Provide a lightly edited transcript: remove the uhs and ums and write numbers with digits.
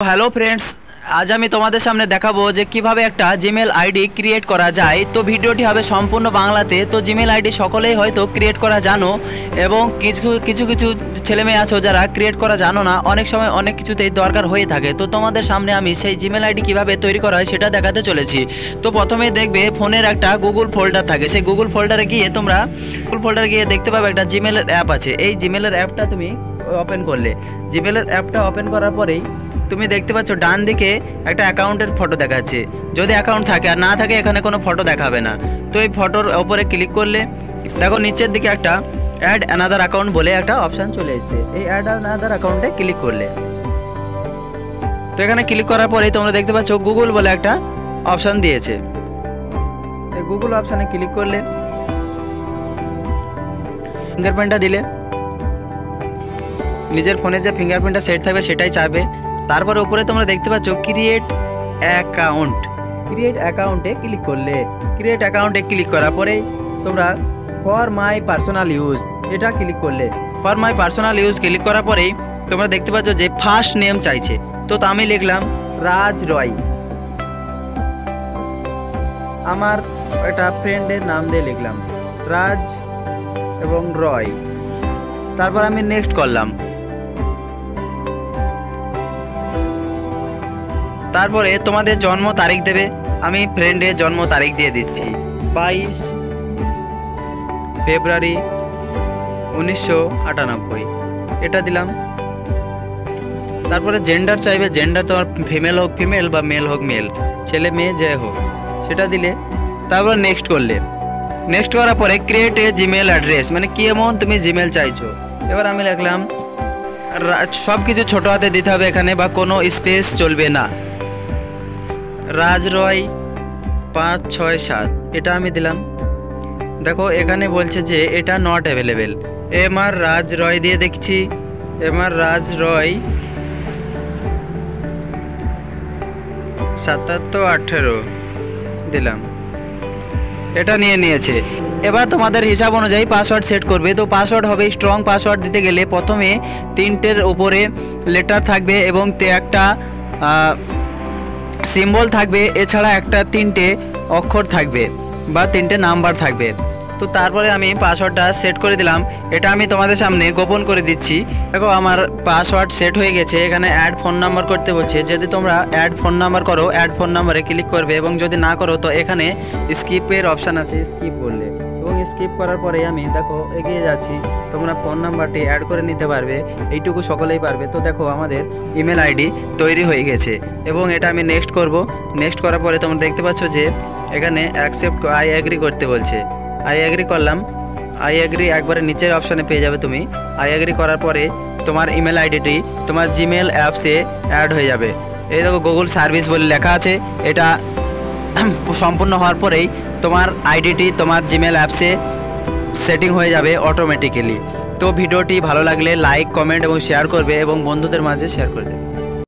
Hello friends, आज আমি তোমাদের সামনে দেখাবো যে কিভাবে একটা জিমেল আইডি ক্রিয়েট করা যায়। তো ভিডিওটি হবে সম্পূর্ণ বাংলাতে। তো জিমেল আইডি সকলেই হয়তো ক্রিয়েট করা জানো, এবং কিছু কিছু ছেলে মেয়ে আছো যারা ক্রিয়েট করা জানো না। অনেক সময় অনেক কিছুতেই দরকার হয়ে থাকে। তো তোমাদের সামনে আমি সেই জিমেল আইডি কিভাবে তৈরি করা হয় সেটা দেখাতে চলেছি। তো প্রথমে দেখবে ফোনের একটা গুগল ফোল্ডার থাকে। সেই গুগল ফোল্ডারে গিয়ে দেখতে পাবে একটা জিমেলের অ্যাপ আছে। এই জিমেলের অ্যাপটা তুমি ওপেন করলে, জিমেলের অ্যাপটা ওপেন করার পরেই তুমি দেখতে পাচ্ছ ডান দিকে একটা অ্যাকাউন্টের ফটো দেখাচ্ছে। যদি অ্যাকাউন্ট থাকে, আর না থাকে এখানে কোনো ফটো দেখাবে না। তো এই ফটোর ওপরে ক্লিক করলে দেখো নিচের দিকে একটা অ্যাড অ্যানাদার অ্যাকাউন্ট বলে একটা অপশান চলে এসেছে। এই অ্যাড অ্যানাদার অ্যাকাউন্টে ক্লিক করলে, তো এখানে ক্লিক করার পরেই তোমরা দেখতে পাচ্ছ গুগল বলে একটা অপশান দিয়েছে। এই গুগল অপশানে ক্লিক করলে ফিঙ্গারপ্রিন্টটা দিলে নিজের ফোনে যে ফিঙ্গারপ্রিন্টটা সেট থাকবে সেটাই চাইবে। তারপরে উপরে তোমরা দেখতে পাচ্ছ ক্রিয়েট অ্যাকাউন্টে ক্লিক করলে, ক্রিয়েট অ্যাকাউন্টে ক্লিক করার পরে তোমরা ফর মাই পার্সোনাল ইউজ এটা ক্লিক করলে। For my personal use click করার পরেই তোমরা দেখতে পাচ্ছ যে ফার্স্ট নেম চাইছে। তো আমি লিখলাম রাজ রয়, আমার একটা ফ্রেন্ডের নাম দিয়ে লিখলাম রাজ এবং রয়। তারপর আমি নেক্সট করলাম। তারপরে তোমাদের জন্ম তারিখ দেবে। আমি ফ্রেন্ডের জন্ম তারিখ দিয়ে দিচ্ছি 22 ফেব্রুয়ারি 1998 এটা দিলাম। তারপরে জেন্ডার চাইবে, জেন্ডার তোমার ফিমেল হোক ফিমেল বা মেল হোক মেল, ছেলে মেয়ে যে হোক সেটা দিলে। তারপর নেক্সট করলে, নেক্সট করার পরে ক্রিয়েট এ জিমেল অ্যাড্রেস, মানে কি এমন তুমি জিমেল চাইছো। এবার আমি লিখলাম, সব কিছু ছোটো হাতে দিতে হবে এখানে, বা কোনো স্পেস চলবে না। রাজ রয় 567 এটা আমি দিলাম। দেখো এখানে বলছে যে এটা নট অ্যাভেলেবেল। এমআর রাজ রয় দিয়ে দেখছি, এমআর রাজ রয় 7718 দিলাম, এটা নিয়েছে। এবার তোমাদের হিসাব অনুযায়ী পাসওয়ার্ড সেট করবে। তো পাসওয়ার্ড হবে স্ট্রং পাসওয়ার্ড দিতে গেলে প্রথমে 3টের উপরে লেটার থাকবে এবং একটা সিম্বল থাকবে, এছাড়া একটা 3টে অক্ষর থাকবে বা 3টে নাম্বার থাকবে। তো তারপরে আমি পাসওয়ার্ডটা সেট করে দিলাম। এটা আমি তোমাদের সামনে গোপন করে দিচ্ছি। দেখো আমার পাসওয়ার্ড সেট হয়ে গেছে। এখানে অ্যাড ফোন নাম্বার করতে বলছে। যদি তোমরা অ্যাড ফোন নাম্বার করো, অ্যাড ফোন নাম্বারে ক্লিক করবে, এবং যদি না করো তো এখানে স্কিপের অপশান আছে, স্কিপ করলে, এবং স্কিপ করার পরে আমি দেখো এগিয়ে যাচ্ছি। তোমরা ফোন নাম্বারটি অ্যাড করে নিতে পারবে, এইটুকু সকলেই পারবে। তো দেখো আমাদের ইমেল আইডি তৈরি হয়ে গেছে, এবং এটা আমি নেক্সট করব। নেক্সট করার পরে তোমরা দেখতে পাচ্ছ যে এখানে অ্যাকসেপ্ট আই অ্যাগ্রি করতে বলছে। আই অ্যাগ্রি করলাম। আই অ্যাগ্রি একবারে নিচের অপশানে পেয়ে যাবে তুমি। আই অ্যাগ্রি করার পরে তোমার ইমেল আইডিটি তোমার জিমেল অ্যাপসে অ্যাড হয়ে যাবে। এই দেখো গুগল সার্ভিস বলে লেখা আছে। এটা সম্পূর্ণ হওয়ার পরেই তোমার আইডিটি তোমার জিমেল অ্যাপসে সেটিং হয়ে যাবে অটোমেটিক্যালি। তো ভিডিওটি ভালো লাগলে লাইক, কমেন্ট এবং শেয়ার করবে, এবং বন্ধুদের মাঝে শেয়ার করবে।